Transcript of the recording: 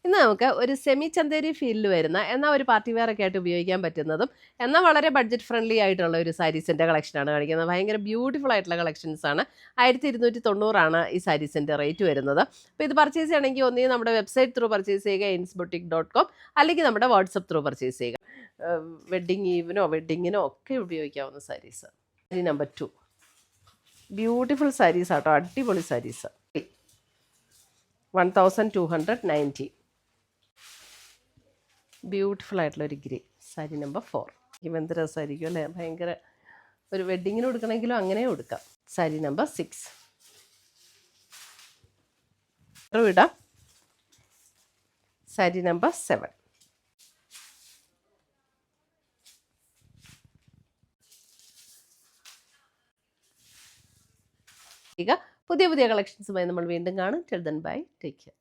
ഇന്ന് നമുക്ക് ഒരു സെമി ചന്തേരി ഫീലിൽ വരുന്ന എന്നാൽ ഒരു പാർട്ടി വെയർ ഒക്കെ ആയിട്ട് ഉപയോഗിക്കാൻ പറ്റുന്നതും എന്നാൽ വളരെ ബഡ്ജറ്റ് ഫ്രണ്ട്ലി ആയിട്ടുള്ള ഒരു സാരീസിൻ്റെ കളക്ഷനാണ് കാണിക്കുന്നത്. ഭയങ്കര ബ്യൂട്ടിഫുൾ ആയിട്ടുള്ള കളക്ഷൻസ് ആണ്. 1290 ഈ സാരീസിൻ്റെ റേറ്റ് വരുന്നത്. അപ്പോൾ ഇത് പർച്ചേസ് ചെയ്യണമെങ്കിൽ ഒന്നുകിൽ നമ്മുടെ വെബ്സൈറ്റ് ത്രൂ പർച്ചേസ് ചെയ്യുക insboutique.com, അല്ലെങ്കിൽ നമ്മുടെ വാട്സപ്പ് ത്രൂ പർച്ചേസ് ചെയ്യുക. വെഡ്ഡിങ് ഈവിനോ വെഡ്ഡിങ്ങിനോ ഒക്കെ ഉപയോഗിക്കാവുന്ന സാരീസ്. സാരി നമ്പർ 2 ബ്യൂട്ടിഫുൾ സാരീസ് ആട്ടോ, അടിപൊളി സാരീസ്. 1290 ബ്യൂട്ടിഫുൾ ആയിട്ടുള്ള ഒരു ഗ്രേ. സാരി നമ്പർ 4 എന്ത് രസമായിരിക്കും അല്ലേ, ഭയങ്കര ഒരു വെഡ്ഡിങ്ങിന് കൊടുക്കണമെങ്കിലും അങ്ങനെ കൊടുക്കാം. സാരി നമ്പർ 6 ഇടാം. സാരി നമ്പർ 7 പുതിയ പുതിയ കളക്ഷൻസുമായി നമ്മൾ വീണ്ടും കാണും. Till then bye, take care.